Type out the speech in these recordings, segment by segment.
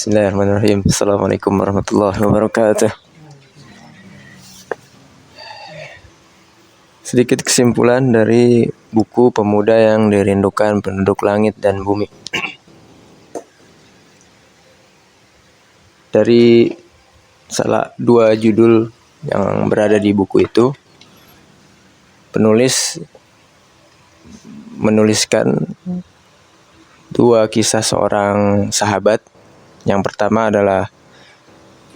Bismillahirrahmanirrahim. Assalamualaikum warahmatullahi wabarakatuh. Sedikit kesimpulan dari buku Pemuda yang Dirindukan Penduduk Langit dan Bumi. Dari salah dua judul yang berada di buku itu, penulis menuliskan dua kisah seorang sahabat. Yang pertama adalah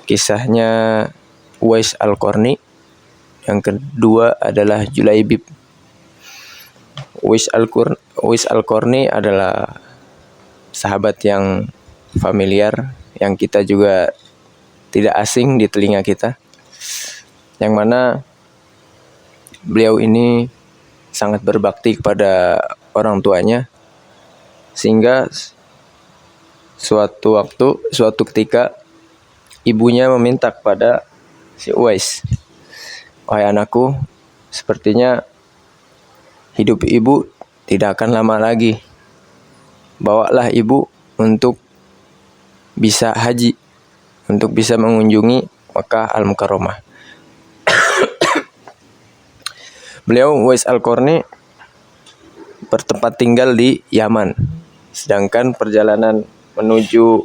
kisahnya Uwais Al-Qarni. Yang kedua adalah Julaibib. Uwais Al-Qarni adalah sahabat yang familiar, yang kita juga tidak asing di telinga kita, yang mana beliau ini sangat berbakti kepada orang tuanya, sehingga suatu ketika ibunya meminta kepada si Uwais, "Wahai anakku, sepertinya hidup ibu tidak akan lama lagi. Bawalah ibu untuk bisa haji, untuk bisa mengunjungi Makkah Al-Mukarramah." Beliau Uwais Al-Qarni bertempat tinggal di Yaman, sedangkan perjalanan menuju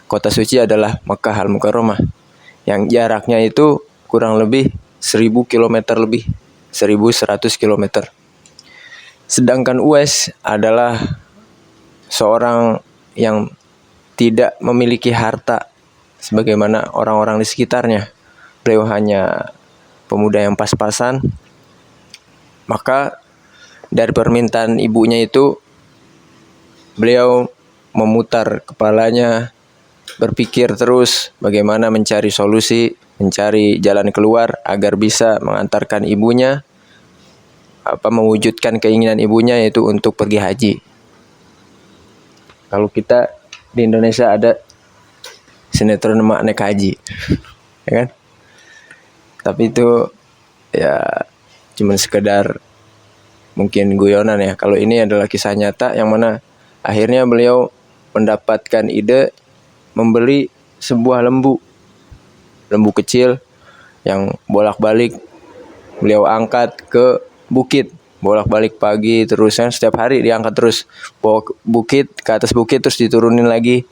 kota suci adalah Makkah Al-Mukarramah, yang jaraknya itu kurang lebih 1000 km lebih, 1100 km. Sedangkan Uwais adalah seorang yang tidak memiliki harta sebagaimana orang-orang di sekitarnya. Beliau hanya pemuda yang pas-pasan. Maka dari permintaan ibunya itu, beliau memutar kepalanya, berpikir terus bagaimana mencari solusi, mencari jalan keluar agar bisa mengantarkan ibunya, mewujudkan keinginan ibunya, yaitu untuk pergi haji. Kalau kita di Indonesia ada sinetron Mak Naik Haji, ya kan? Tapi itu ya cuman sekedar mungkin guyonan ya. Kalau ini adalah kisah nyata yang mana akhirnya beliau mendapatkan ide membeli sebuah lembu kecil yang bolak-balik beliau angkat ke bukit, bolak-balik pagi terus, setiap hari diangkat terus, bawa ke bukit, ke atas bukit, terus diturunin lagi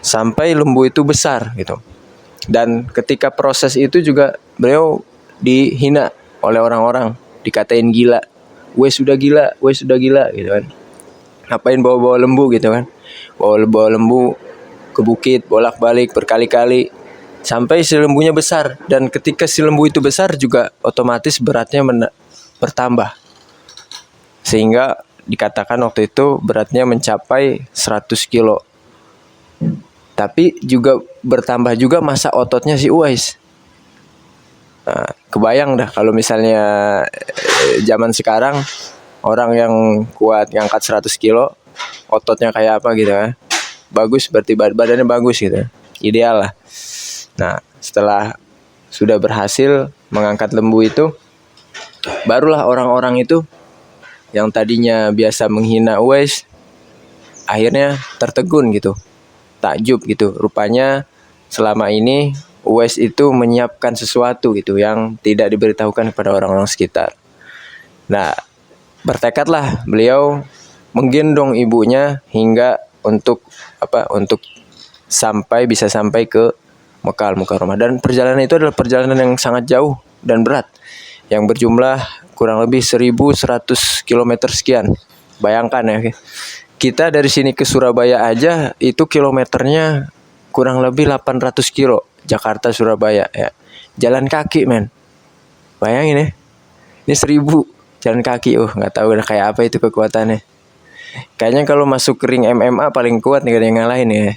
sampai lembu itu besar gitu. Dan ketika proses itu juga beliau dihina oleh orang-orang, dikatain gila, "Wes sudah gila gitu kan. Ngapain bawa lembu gitu kan. Bawa lembu ke bukit bolak-balik berkali-kali sampai si lembunya besar. Dan ketika si lembu itu besar juga otomatis beratnya bertambah. Sehingga dikatakan waktu itu beratnya mencapai 100 kilo. Tapi juga bertambah juga massa ototnya si Uwais. Nah, kebayang dah kalau misalnya zaman sekarang orang yang kuat ngangkat 100 kilo, ototnya kayak apa gitu kan. Bagus, berarti badannya bagus gitu. Ideal lah. Nah, setelah sudah berhasil mengangkat lembu itu, barulah orang-orang itu yang tadinya biasa menghina Uwais akhirnya tertegun gitu. Takjub gitu. Rupanya selama ini Uwais itu menyiapkan sesuatu gitu yang tidak diberitahukan kepada orang-orang sekitar. Nah, bertekadlah beliau menggendong ibunya hingga untuk bisa sampai ke Makkah Al-Mukarramah. Dan perjalanan itu adalah perjalanan yang sangat jauh dan berat, yang berjumlah kurang lebih 1100 km sekian. Bayangkan ya, kita dari sini ke Surabaya aja itu kilometernya kurang lebih 800 kilo, Jakarta Surabaya ya. Jalan kaki men. Bayangin ya. Ini 1000 jalan kaki. Nggak tahu udah kayak apa itu kekuatannya. Kayaknya kalau masuk ring MMA paling kuat nih, gak ada yang ngalahin ya.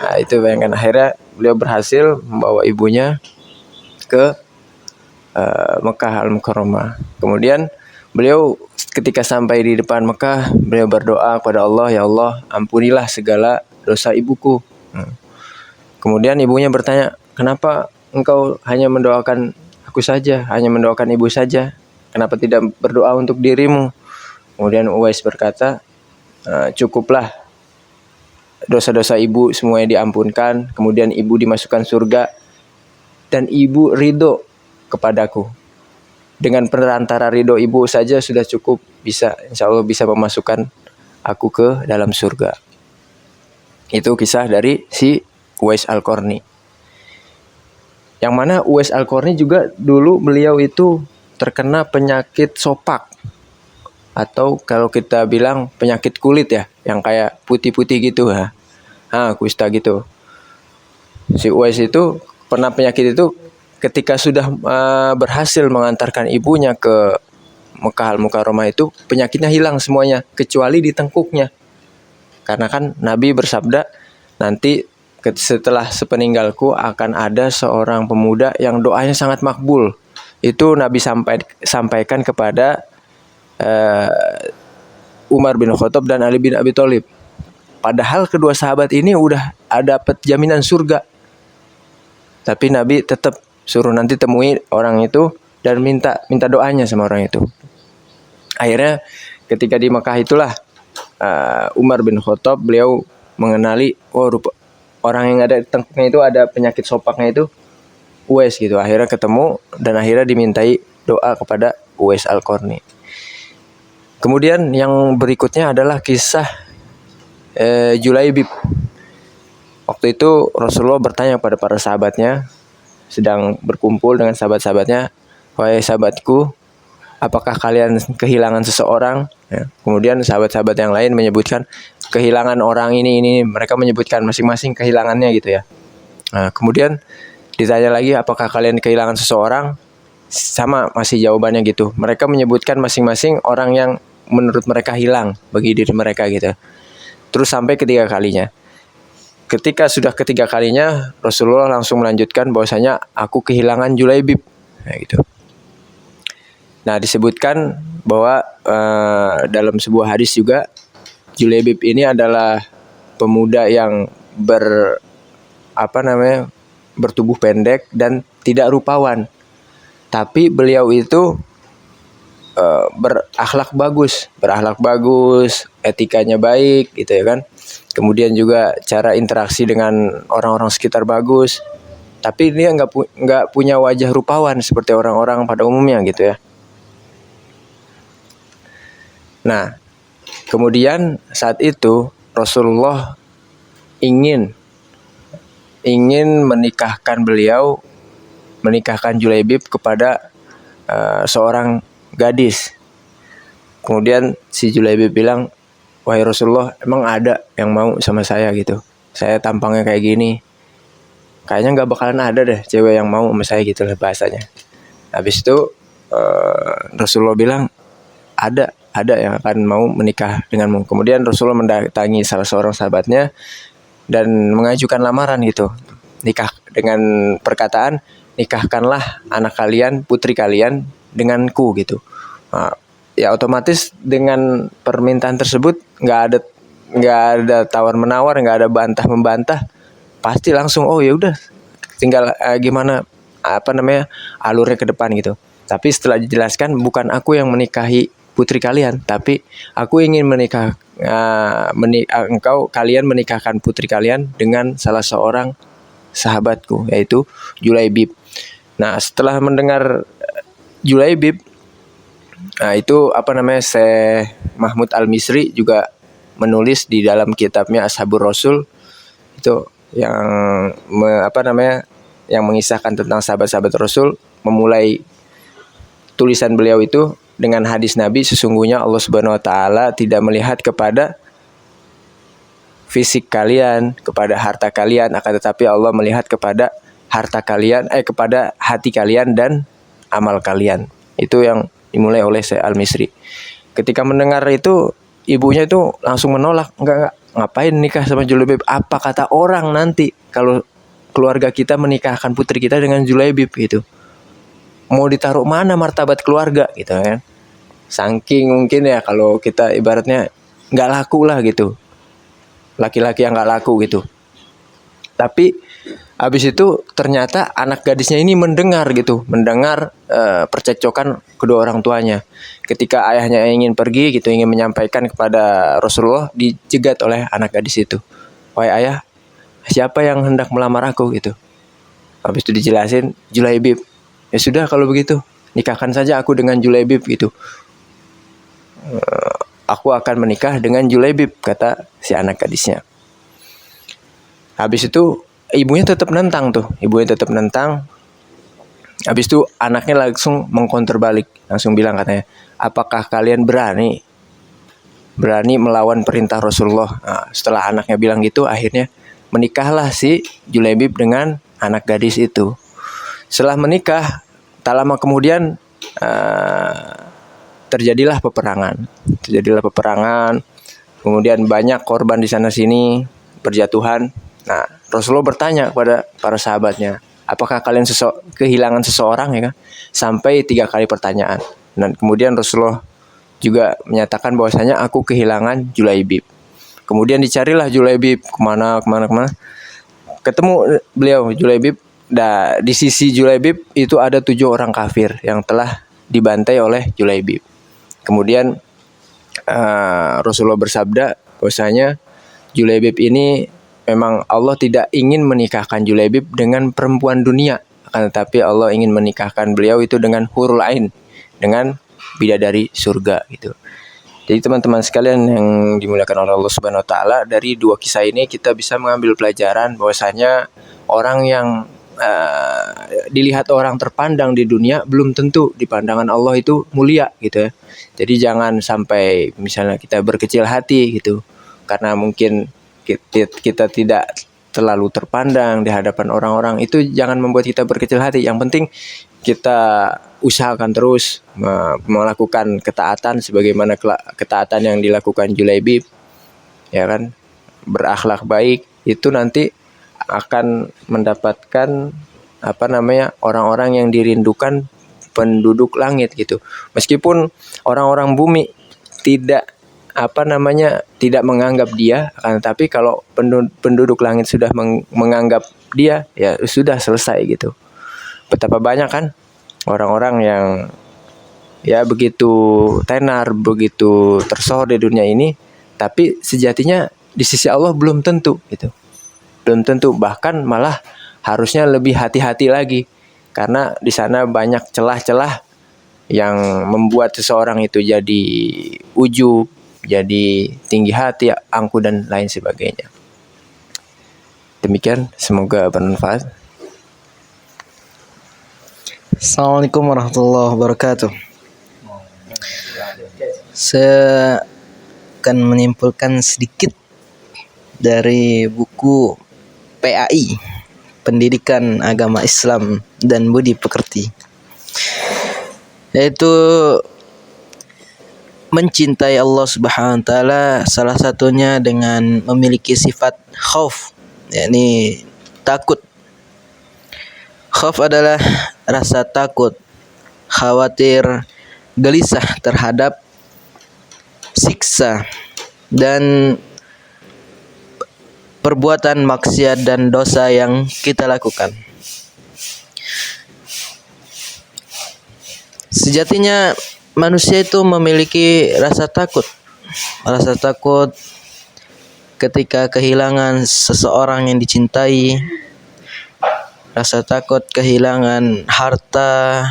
Nah, itu bayangkan, akhirnya beliau berhasil membawa ibunya ke Makkah Al-Mukarramah. Kemudian beliau ketika sampai di depan Makkah, beliau berdoa kepada Allah, "Ya Allah, ampunilah segala dosa ibuku." Kemudian ibunya bertanya, "Kenapa engkau hanya mendoakan aku saja, hanya mendoakan ibu saja? Kenapa tidak berdoa untuk dirimu?" Kemudian Uwais berkata, "Cukuplah dosa-dosa ibu semuanya diampunkan, kemudian ibu dimasukkan surga, dan ibu ridho kepadaku. Dengan perantara ridho ibu saja sudah cukup, bisa, insya Allah bisa memasukkan aku ke dalam surga. Itu kisah dari si Uwais Al-Qarni. Yang mana Uwais Al-Qarni juga dulu beliau itu terkena penyakit sopak, atau kalau kita bilang penyakit kulit ya, yang kayak putih-putih gitu ya. Kusta gitu. Si Uwais itu pernah penyakit itu ketika sudah berhasil mengantarkan ibunya ke Mekah Al-Mukarramah itu, penyakitnya hilang semuanya kecuali di tengkuknya. Karena kan Nabi bersabda, nanti setelah sepeninggalku akan ada seorang pemuda yang doanya sangat makbul. Itu Nabi sampaikan kepada Umar bin Khattab dan Ali bin Abi Thalib. Padahal kedua sahabat ini udah dapat jaminan surga. Tapi Nabi tetap suruh nanti temui orang itu dan minta doanya sama orang itu. Akhirnya ketika di Mekah itulah Umar bin Khattab, beliau mengenali, rupa orang yang ada di tengkuknya itu ada penyakit sopaknya itu Uwais gitu. Akhirnya ketemu dan akhirnya dimintai doa kepada Uwais Al-Qarni. Kemudian yang berikutnya adalah kisah Julaibib. Waktu itu Rasulullah bertanya kepada para sahabatnya, sedang berkumpul dengan sahabat-sahabatnya, wahai sahabatku, apakah kalian kehilangan seseorang? Ya. Kemudian sahabat-sahabat yang lain menyebutkan kehilangan orang ini. Mereka menyebutkan masing-masing kehilangannya gitu ya. Nah, kemudian ditanya lagi, apakah kalian kehilangan seseorang? Sama masih jawabannya gitu. Mereka menyebutkan masing-masing orang yang menurut mereka hilang bagi diri mereka gitu. Terus sampai ketiga kalinya. Ketika sudah ketiga kalinya, Rasulullah langsung melanjutkan bahwasanya aku kehilangan Julaibib. Nah, gitu. Nah, disebutkan bahwa dalam sebuah hadis juga, Julaibib ini adalah pemuda yang bertubuh pendek dan tidak rupawan. Tapi beliau itu berakhlak bagus, etikanya baik gitu ya kan. Kemudian juga cara interaksi dengan orang-orang sekitar bagus. Tapi dia nggak punya wajah rupawan seperti orang-orang pada umumnya gitu ya. Nah, kemudian saat itu Rasulullah ingin menikahkan Julaibib kepada seorang gadis. Kemudian si Julaibib bilang, wahai Rasulullah, emang ada yang mau sama saya gitu? Saya tampangnya kayak gini, kayaknya nggak bakalan ada deh cewek yang mau sama saya gitu lah bahasanya. Habis itu Rasulullah bilang, ada yang akan mau menikah denganmu. Kemudian Rasulullah mendatangi salah seorang sahabatnya dan mengajukan lamaran gitu, nikah dengan perkataan, nikahkanlah anak kalian, putri kalian denganku gitu. Ya otomatis dengan permintaan tersebut nggak ada tawar menawar, nggak ada bantah membantah, pasti langsung ya udah, tinggal gimana alurnya ke depan gitu. Tapi setelah dijelaskan, bukan aku yang menikahi putri kalian, tapi aku ingin kalian menikahkan putri kalian dengan salah seorang sahabatku, yaitu Julaibib. Nah, setelah mendengar Julaibib, itu Syekh Mahmud Al-Misri juga menulis di dalam kitabnya Ashabur Rasul itu yang yang mengisahkan tentang sahabat-sahabat Rasul, memulai tulisan beliau itu dengan hadis Nabi, sesungguhnya Allah Subhanahu wa taala tidak melihat kepada fisik kalian, kepada harta kalian, akan tetapi Allah melihat kepada harta kalian, kepada hati kalian dan amal kalian. Itu yang dimulai oleh Syekh Al-Misri. Ketika mendengar itu, ibunya itu langsung menolak, enggak, ngapain nikah sama Julaibib? Apa kata orang nanti kalau keluarga kita menikahkan putri kita dengan Julaibib gitu? Mau ditaruh mana martabat keluarga gitu kan? Saking mungkin ya kalau kita ibaratnya nggak laku lah gitu, laki-laki yang nggak laku gitu. Tapi habis itu ternyata anak gadisnya ini mendengar percekcokan kedua orang tuanya. Ketika ayahnya ingin pergi gitu, ingin menyampaikan kepada Rasulullah, dicegat oleh anak gadis itu. wahai ayah, siapa yang hendak melamar aku gitu. Habis itu dijelasin Julaibib. Ya sudah kalau begitu, nikahkan saja aku dengan Julaibib gitu. Aku akan menikah dengan Julaibib, kata si anak gadisnya. Habis itu ibunya tetap nentang tuh, Habis itu anaknya langsung mengkonter balik, langsung bilang katanya, apakah kalian berani melawan perintah Rasulullah? Nah, setelah anaknya bilang gitu, akhirnya menikahlah si Julaibib dengan anak gadis itu. Setelah menikah, tak lama kemudian terjadilah peperangan. Kemudian banyak korban di sana sini, berjatuhan. Nah, Rasulullah bertanya kepada para sahabatnya, apakah kalian kehilangan seseorang ya kan? Sampai 3 kali pertanyaan. Dan kemudian Rasulullah juga menyatakan bahwasanya aku kehilangan Julaibib. Kemudian dicarilah Julaibib kemana. Ketemu beliau Julaibib. Di sisi Julaibib itu ada 7 orang kafir yang telah dibantai oleh Julaibib. Kemudian Rasulullah bersabda bahwasanya Julaibib ini memang Allah tidak ingin menikahkan Julaibib dengan perempuan dunia, akan tetapi Allah ingin menikahkan beliau itu dengan hurul ain, dengan bidadari surga gitu. Jadi teman-teman sekalian yang dimuliakan oleh Allah Subhanahu wa taala, dari 2 kisah ini kita bisa mengambil pelajaran bahwasanya orang yang dilihat orang terpandang di dunia belum tentu di pandangan Allah itu mulia gitu ya. Jadi jangan sampai misalnya kita berkecil hati gitu, karena mungkin kita tidak terlalu terpandang di hadapan orang-orang, itu jangan membuat kita berkecil hati. Yang penting kita usahakan terus melakukan ketaatan sebagaimana ketaatan yang dilakukan Julaibib, ya kan, berakhlak baik, itu nanti akan mendapatkan orang-orang yang dirindukan penduduk langit gitu. Meskipun orang-orang bumi tidak menganggap dia, akan tetapi kalau penduduk langit sudah menganggap dia, ya sudah selesai gitu. Betapa banyak kan orang-orang yang ya begitu tenar, begitu tersohor di dunia ini, tapi sejatinya di sisi Allah belum tentu gitu. Belum tentu, bahkan malah harusnya lebih hati-hati lagi, karena di sana banyak celah-celah yang membuat seseorang itu jadi ujub, jadi tinggi hati, angkuh dan lain sebagainya. Demikian, semoga bermanfaat. Assalamualaikum warahmatullahi wabarakatuh. Saya akan menyimpulkan sedikit dari buku PAI, Pendidikan Agama Islam dan Budi Pekerti, yaitu mencintai Allah Subhanahu wa taala salah satunya dengan memiliki sifat khauf, yakni takut. Khauf adalah rasa takut, khawatir, gelisah terhadap siksa dan perbuatan maksiat dan dosa yang kita lakukan. Sejatinya manusia itu memiliki rasa takut. Rasa takut ketika kehilangan seseorang yang dicintai. Rasa takut kehilangan harta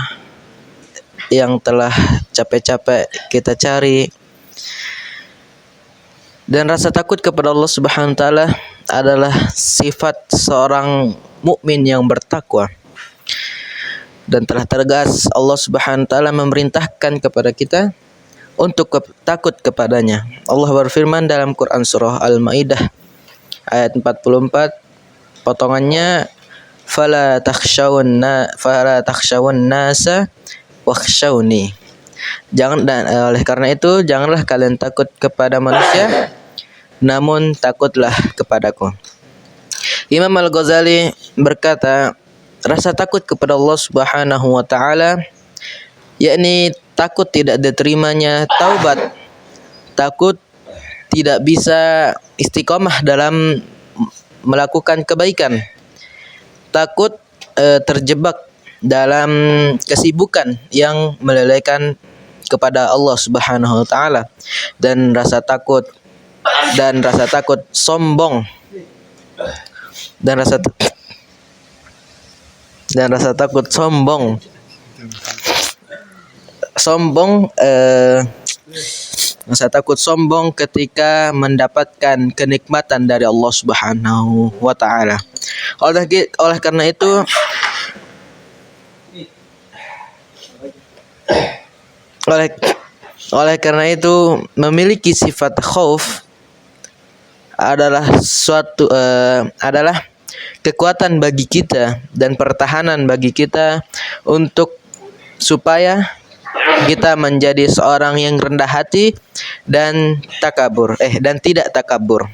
yang telah capek-capek kita cari. Dan rasa takut kepada Allah Subhanahu wa taala adalah sifat seorang mukmin yang bertakwa. Dan telah tegas Allah Subhanahu wa taala memerintahkan kepada kita untuk takut kepadanya. Allah berfirman dalam Quran surah Al-Maidah ayat 44, potongannya fala takhshawun nasa wakhshawni. Oleh karena itu janganlah kalian takut kepada manusia, namun takutlah kepadaku. Imam Al-Ghazali berkata, rasa takut kepada Allah Subhanahu wa taala yakni takut tidak diterimanya taubat, takut tidak bisa istiqomah dalam melakukan kebaikan, takut terjebak dalam kesibukan yang melalaikan kepada Allah Subhanahu wa taala, dan rasa takut sombong dan rasa takut sombong. Rasa takut sombong ketika mendapatkan kenikmatan dari Allah Subhanahu wa taala. Oleh karena itu memiliki sifat khauf adalah adalah kekuatan bagi kita dan pertahanan bagi kita untuk supaya kita menjadi seorang yang rendah hati dan tidak takabur.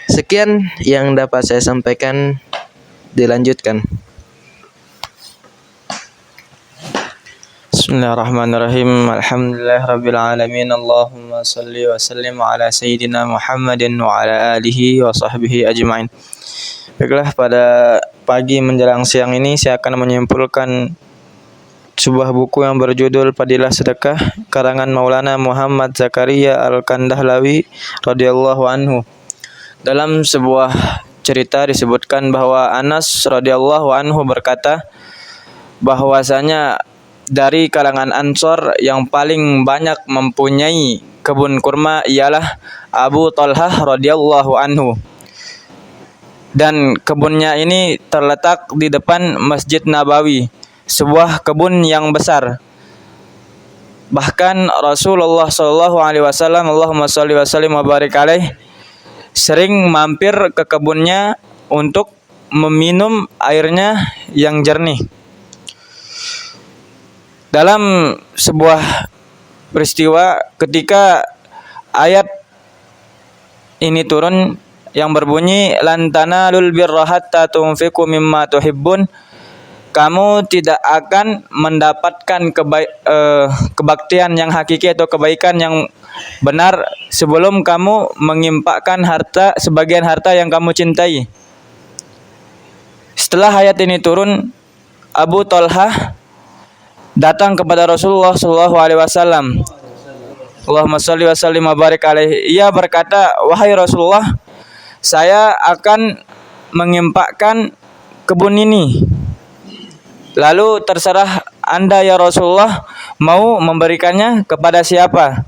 Sekian yang dapat saya sampaikan, dilanjutkan. Bismillahirrahmanirrahim. Alhamdulillahirabbil alamin. Allahumma shalli wa sallim ala sayyidina Muhammadin wa ala alihi wa sahbihi ajmain. Baiklah, pada pagi menjelang siang ini saya akan menyimpulkan sebuah buku yang berjudul Fadilah Sedekah karangan Maulana Muhammad Zakaria Al-Kandahlawi radhiyallahu anhu. Dalam sebuah cerita disebutkan bahwa Anas radhiyallahu anhu berkata bahwasanya dari kalangan Ansor yang paling banyak mempunyai kebun kurma ialah Abu Talhah radhiyallahu anhu. Dan kebunnya ini terletak di depan Masjid Nabawi, sebuah kebun yang besar. Bahkan Rasulullah sallallahu alaihi wasallam, Allahumma shalli wa sallim wa barik alaih, sering mampir ke kebunnya untuk meminum airnya yang jernih. Dalam sebuah peristiwa ketika ayat ini turun yang berbunyi lan tanalul birra hatta tunfiqu mimma tuhibbun, kamu tidak akan mendapatkan kebaktian yang hakiki atau kebaikan yang benar sebelum kamu menginfakkan sebagian harta yang kamu cintai. Setelah ayat ini turun, Abu Talhah datang kepada Rasulullah sallallahu alaihi wasallam. Allahumma shalli wa sallim wa barik alaihi. Ia berkata, "Wahai Rasulullah, saya akan menginfakkan kebun ini. Lalu terserah Anda ya Rasulullah, mau memberikannya kepada siapa?"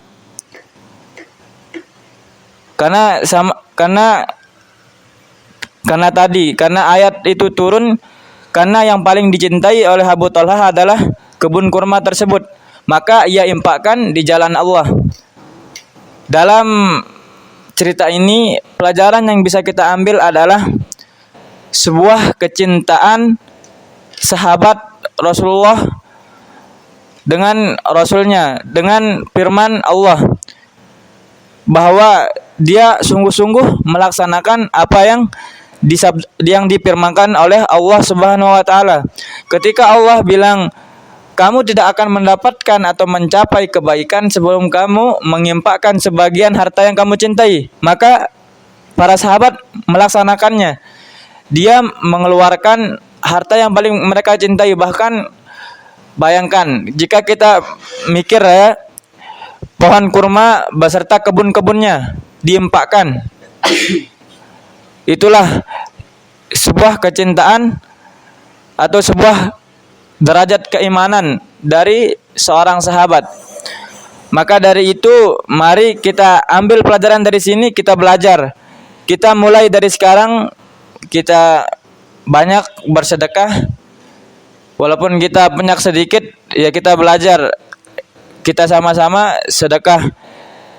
Karena ayat itu turun karena yang paling dicintai oleh Abu Talhah adalah kebun kurma tersebut, maka ia infakkan di jalan Allah. Dalam cerita ini pelajaran yang bisa kita ambil adalah sebuah kecintaan sahabat Rasulullah dengan Rasulnya, dengan firman Allah, bahwa dia sungguh-sungguh melaksanakan apa yang difirmankan oleh Allah Subhanahu wa taala. Ketika Allah bilang kamu tidak akan mendapatkan atau mencapai kebaikan sebelum kamu menginfakkan sebagian harta yang kamu cintai, maka para sahabat melaksanakannya. Dia mengeluarkan harta yang paling mereka cintai. Bahkan bayangkan jika kita mikir ya, pohon kurma beserta kebun-kebunnya diinfakkan. Itulah sebuah kecintaan atau sebuah derajat keimanan dari seorang sahabat. Maka dari itu mari kita ambil pelajaran dari sini, kita belajar. Kita mulai dari sekarang, kita banyak bersedekah. Walaupun kita punya sedikit, ya kita belajar. Kita sama-sama sedekah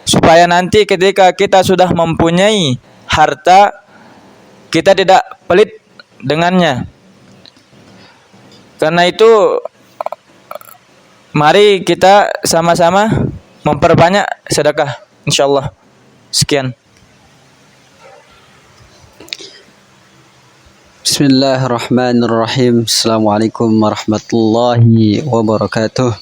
supaya nanti ketika kita sudah mempunyai harta, kita tidak pelit dengannya. Karena itu mari kita sama-sama memperbanyak sedekah, insyaallah. Sekian. Bismillahirrahmanirrahim. Assalamualaikum warahmatullahi wabarakatuh.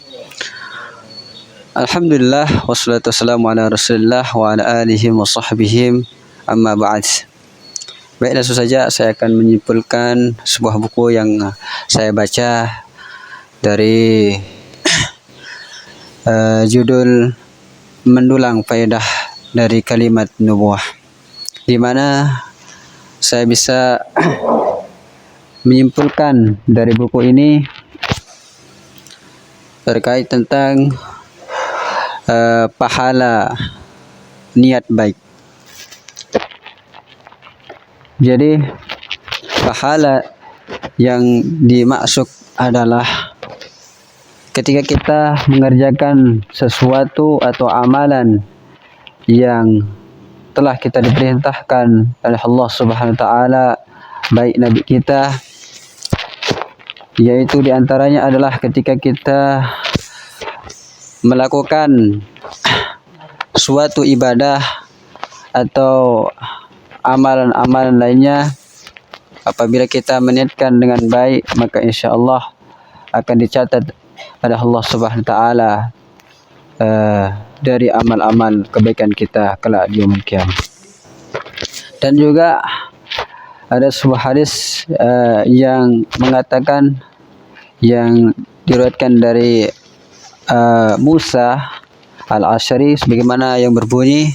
Alhamdulillah wassalatu wassalamu ala Rasulillah wa ala alihi wa sahbihi amma ba'd. Baik, langsung saja saya akan menyimpulkan sebuah buku yang saya baca dari judul Mendulang Faedah dari Kalimat Nubuwah, di mana saya bisa menyimpulkan dari buku ini terkait tentang pahala niat baik. Jadi pahala yang dimaksud adalah ketika kita mengerjakan sesuatu atau amalan yang telah kita diperintahkan oleh Allah Subhanahu wa taala, baik nabi kita, yaitu diantaranya adalah ketika kita melakukan suatu ibadah atau amalan-amalan lainnya, apabila kita meniatkan dengan baik, maka insya Allah akan dicatat oleh Allah Subhanahu wa taala dari amal-amal kebaikan kita kelak di yaumul qiyamah. Dan juga ada sebuah hadis yang mengatakan, yang diriwayatkan dari Musa al-Asy'ari, sebagaimana yang berbunyi,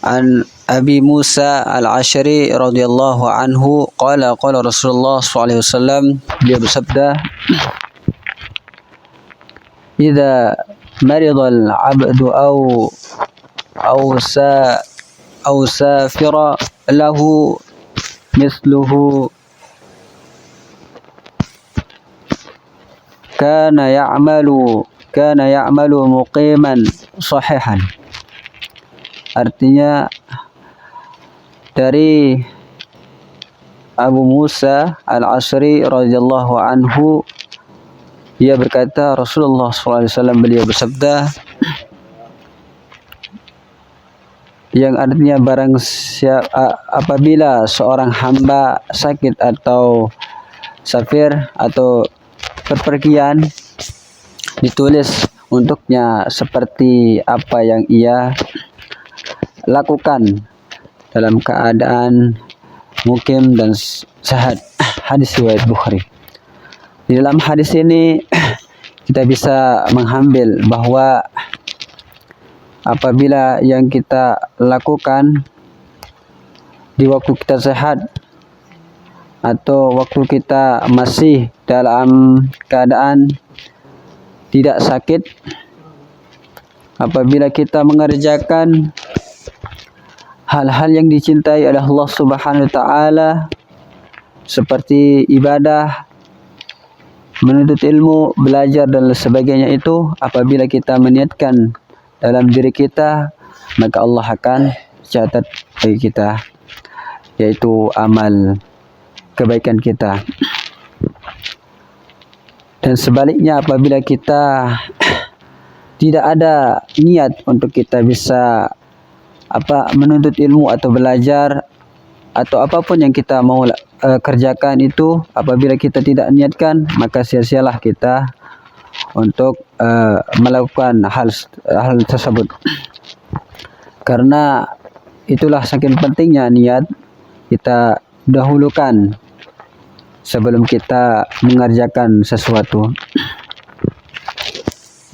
an Abi Musa al-Asy'ari radhiyallahu anhu qala Rasulullah sallallahu alaihi wasallam, dia bersabda, "Idza marida al-'abdu aw safira lahu misluhu kana ya'malu muqiman sahihan." Artinya dari Abu Musa al-Asy'ari radhiyallahu anhu, ia berkata, Rasulullah SAW beliau bersabda, yang artinya apabila seorang hamba sakit atau safir atau berpergian, ditulis untuknya seperti apa yang ia lakukan dalam keadaan mukim dan sehat. Hadis riwayat Bukhari. Di dalam hadis ini kita bisa mengambil bahwa apabila yang kita lakukan di waktu kita sehat atau waktu kita masih dalam keadaan tidak sakit, apabila kita mengerjakan hal-hal yang dicintai oleh Allah Subhanahu wa taala seperti ibadah, menuntut ilmu, belajar dan sebagainya, itu apabila kita meniatkan dalam diri kita, maka Allah akan catat bagi kita, yaitu amal kebaikan kita. Dan sebaliknya, apabila kita tidak ada niat untuk kita bisa menuntut ilmu atau belajar atau apapun yang kita mau kerjakan itu, apabila kita tidak niatkan, maka sia-sialah kita untuk melakukan hal tersebut. Karena itulah saking pentingnya niat kita dahulukan sebelum kita mengerjakan sesuatu.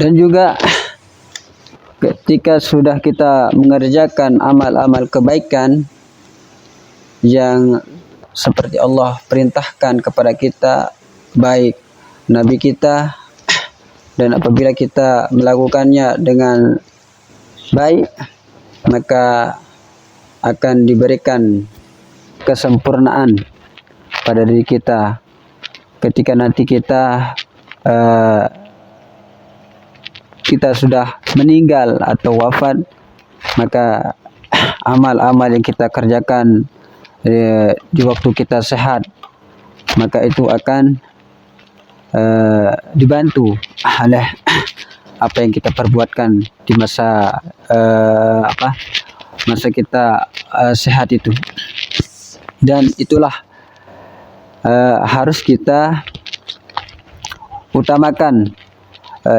Dan juga ketika sudah kita mengerjakan amal-amal kebaikan yang seperti Allah perintahkan kepada kita, baik Nabi kita, dan apabila kita melakukannya dengan baik, maka akan diberikan kesempurnaan pada diri kita. Ketika nanti kita sudah meninggal atau wafat, maka amal-amal yang kita kerjakan di waktu kita sehat, maka itu akan dibantu oleh apa yang kita perbuatkan di masa kita sehat itu. Dan itulah harus kita utamakan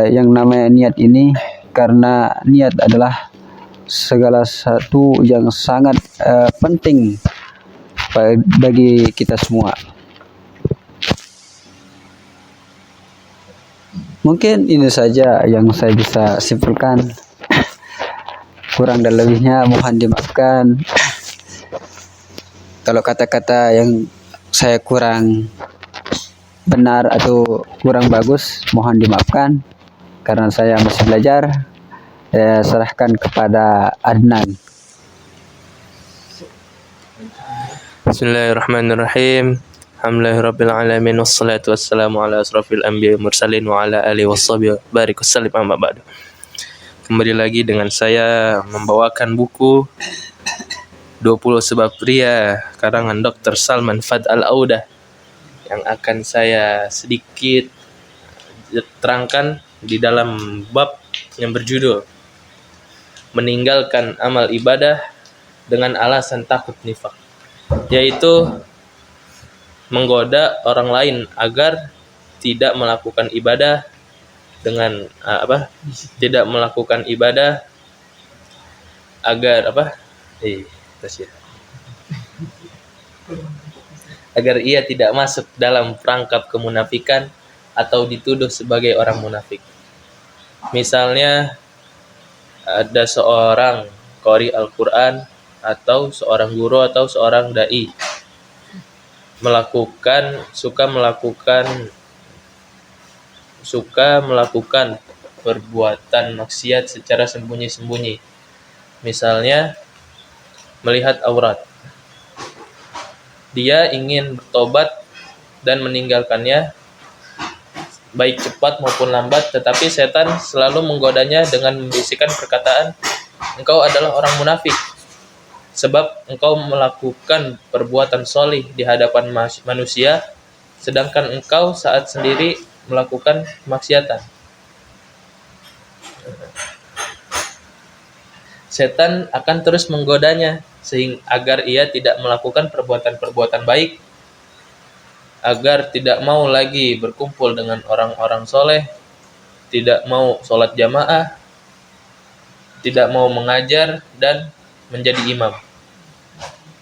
yang namanya niat ini, karena niat adalah segala satu yang sangat penting bagi kita semua. Mungkin ini saja yang saya bisa simpulkan kurang dan lebihnya mohon dimaafkan. Kalau kata-kata yang saya kurang benar atau kurang bagus, mohon dimaafkan. Karena saya masih belajar, saya serahkan kepada Adnan. Bismillahirrahmanirrahim. Alhamdulillahirabbil alamin wassalatu wassalamu ala asrofil anbiya'i mursalin wa ala alihi washabihi barik wasallim amma ba'du. Kembali lagi dengan saya membawakan buku 20 Sebab Pria karangan Dr. Salman Fad Al-Audah yang akan saya sedikit terangkan di dalam bab yang berjudul meninggalkan amal ibadah dengan alasan takut nifak, yaitu menggoda orang lain agar tidak melakukan ibadah dengan tidak melakukan ibadah agar agar ia tidak masuk dalam perangkap kemunafikan atau dituduh sebagai orang munafik. Misalnya ada seorang qari Al-Quran atau seorang guru atau seorang dai suka melakukan perbuatan maksiat secara sembunyi-sembunyi. Misalnya melihat aurat. Dia ingin bertobat dan meninggalkannya baik cepat maupun lambat, tetapi setan selalu menggodanya dengan membisikkan perkataan, engkau adalah orang munafik sebab engkau melakukan perbuatan sholih di hadapan manusia, sedangkan engkau saat sendiri melakukan kemaksiatan. Setan akan terus menggodanya sehingga agar ia tidak melakukan perbuatan-perbuatan baik, agar tidak mau lagi berkumpul dengan orang-orang soleh, tidak mau sholat jamaah, tidak mau mengajar dan menjadi imam.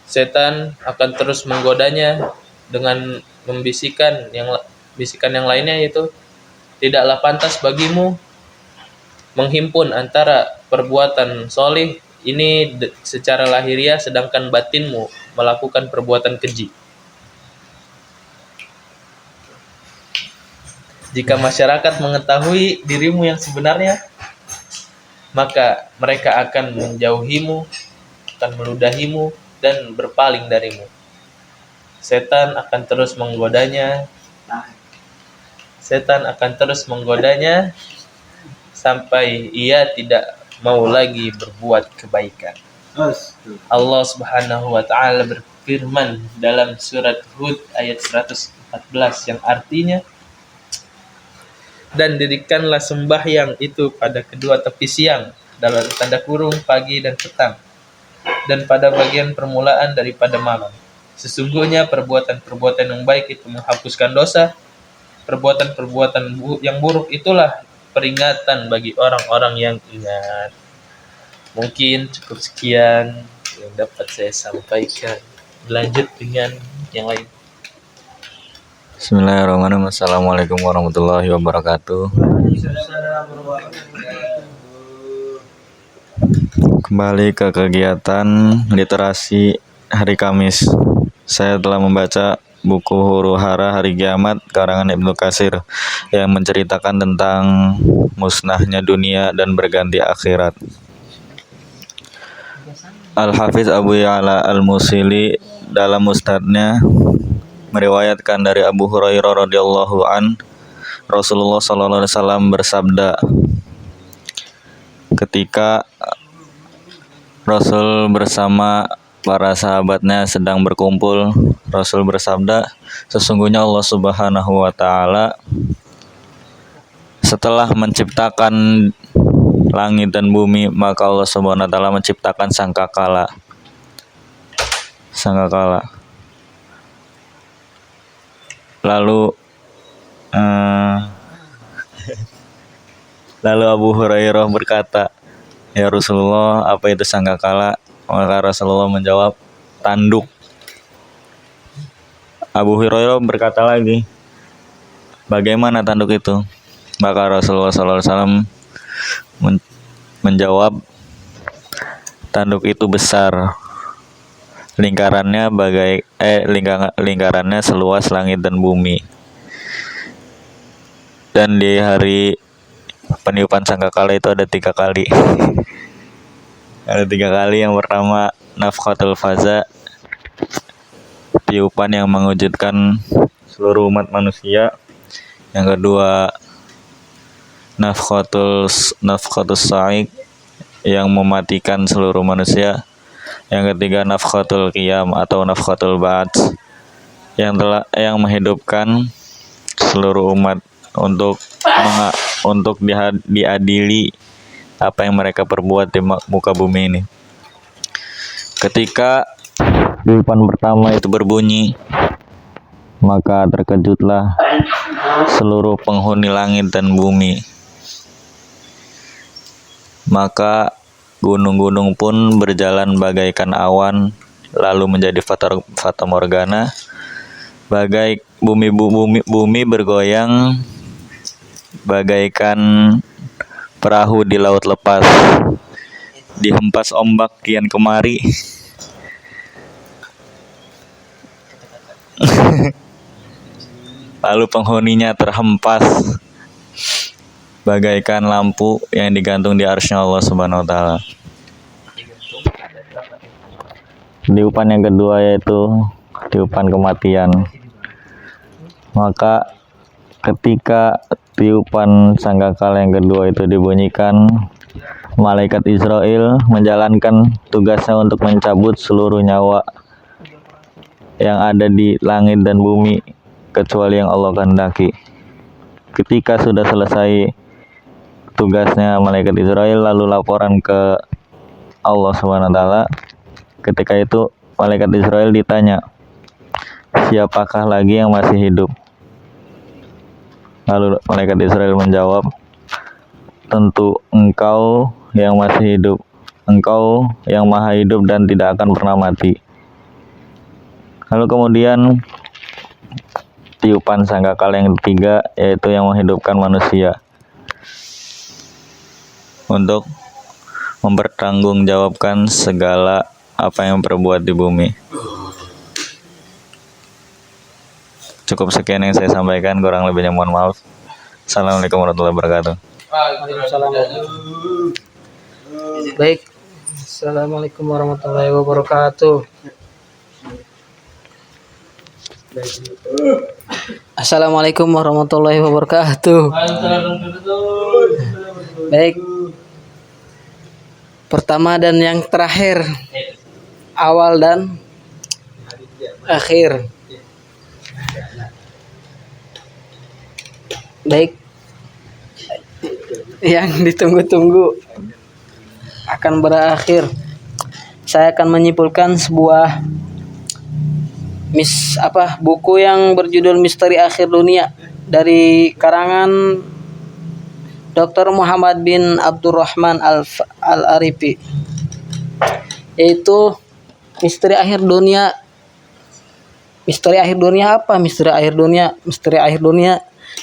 Setan akan terus menggodanya dengan bisikan yang lainnya, yaitu tidaklah pantas bagimu menghimpun antara perbuatan solih ini secara lahiriah sedangkan batinmu melakukan perbuatan keji. Jika masyarakat mengetahui dirimu yang sebenarnya, maka mereka akan menjauhimu, akan meludahimu dan berpaling darimu. Setan akan terus menggodanya. Sampai ia tidak mau lagi berbuat kebaikan. Allah Subhanahu wa taala berfirman dalam surat Hud ayat 114 yang artinya, dan dirikanlah sembahyang itu pada kedua tepi siang dalam tanda kurung pagi dan petang, dan pada bagian permulaan daripada malam. Sesungguhnya perbuatan-perbuatan yang baik itu menghapuskan dosa, perbuatan-perbuatan yang buruk itulah peringatan bagi orang-orang yang ingat. Mungkin cukup sekian yang dapat saya sampaikan. Lanjut dengan yang lain. Bismillahirrahmanirrahim. Assalamualaikum warahmatullahi wabarakatuh. Kembali ke kegiatan literasi hari Kamis. Saya telah membaca buku Huru Hara Hari Kiamat karangan Ibnu Katsir yang menceritakan tentang musnahnya dunia dan berganti akhirat. Al-Hafiz Abu Ya'la Al-Musili dalam musnadnya meriwayatkan dari Abu Hurairah radhiyallahu an, Rasulullah sallallahu alaihi wasallam bersabda, ketika Rasul bersama para sahabatnya sedang berkumpul, Rasul bersabda, sesungguhnya Allah Subhanahu wa taala setelah menciptakan langit dan bumi, maka Allah Subhanahu wa taala menciptakan sangkakala. Lalu Abu Hurairah berkata, ya Rasulullah, apa itu sangkakala? Maka Rasulullah menjawab, tanduk. Abu Hurairah berkata lagi, bagaimana tanduk itu? Maka Rasulullah SAW menjawab, Tanduk itu besar. Lingkarannya lingkarannya seluas langit dan bumi. Dan di hari peniupan sangkakala itu ada 3 kali. Ada 3 kali. Yang pertama nafkhatul faza, tiupan yang mewujudkan seluruh umat manusia. Yang kedua nafkhatus sa'iq, yang mematikan seluruh manusia. Yang ketiga nafkhatul qiyam atau nafkhatul ba'ats, yang menghidupkan seluruh umat untuk diadili apa yang mereka perbuat di muka bumi ini. Ketika tiupan pertama itu berbunyi, maka terkejutlah seluruh penghuni langit dan bumi. Maka gunung-gunung pun berjalan bagaikan awan, lalu menjadi fata morgana. Bumi bergoyang bagaikan perahu di laut lepas, dihempas ombak kian kemari. Lalu penghuninya terhempas bagaikan lampu yang digantung di arsy-Nya Allah Subhanahu wa taala. Tiupan yang kedua yaitu tiupan kematian. Maka ketika tiupan sangkakala yang kedua itu dibunyikan, malaikat Israel menjalankan tugasnya untuk mencabut seluruh nyawa yang ada di langit dan bumi kecuali yang Allah kehendaki. Ketika sudah selesai tugasnya malaikat Israel, lalu laporan ke Allah Subhanahu wa taala. Ketika itu malaikat Israel ditanya, siapakah lagi yang masih hidup? Lalu malaikat Israel menjawab, tentu engkau yang masih hidup, engkau yang maha hidup dan tidak akan pernah mati. Lalu kemudian tiupan sangkakala yang ketiga, yaitu yang menghidupkan manusia untuk mempertanggungjawabkan segala apa yang berbuat di bumi. Cukup sekian yang saya sampaikan, kurang lebihnya mohon maaf. Assalamualaikum warahmatullahi wabarakatuh. Baik. Assalamualaikum warahmatullahi wabarakatuh. Assalamualaikum warahmatullahi wabarakatuh. Baik. Pertama dan yang terakhir, awal dan akhir. Baik. Yang ditunggu-tunggu akan berakhir. Saya akan menyimpulkan sebuah buku yang berjudul Misteri Akhir Dunia dari karangan Dr. Muhammad bin Abdurrahman Al-Arifi, yaitu misteri akhir dunia. Misteri akhir dunia apa? Misteri akhir dunia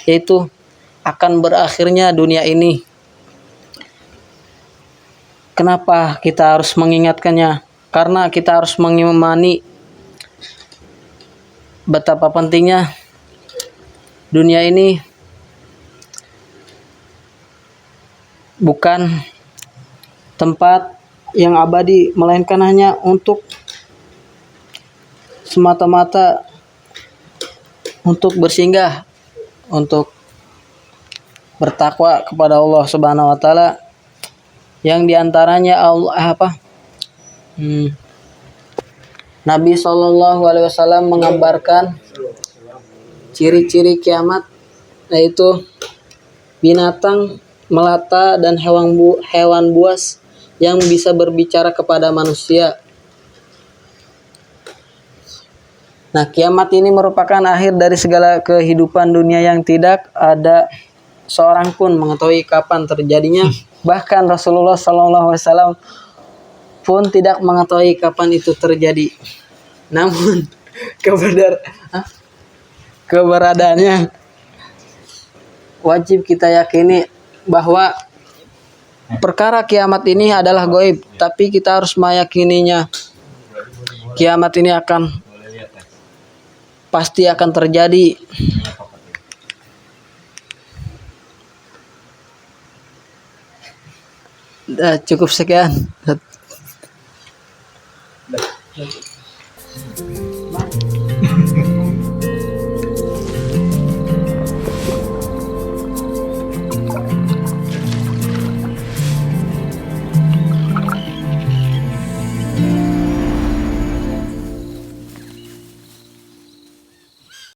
yaitu akan berakhirnya dunia ini. Kenapa kita harus mengingatkannya? Karena kita harus mengimani betapa pentingnya dunia ini bukan tempat yang abadi, melainkan hanya untuk semata-mata untuk bersinggah, untuk bertakwa kepada Allah Subhanahu wa taala, yang diantaranya Nabi SAW mengabarkan ciri-ciri kiamat, yaitu binatang melata dan hewan buas yang bisa berbicara kepada manusia. Nah, kiamat ini merupakan akhir dari segala kehidupan dunia yang tidak ada seorang pun mengetahui kapan terjadinya. Bahkan Rasulullah SAW pun tidak mengetahui kapan itu terjadi. Namun keberadaannya wajib kita yakini bahwa perkara kiamat ini adalah gaib, tapi kita harus meyakininya. Kiamat ini pasti akan terjadi. Cukup sekian.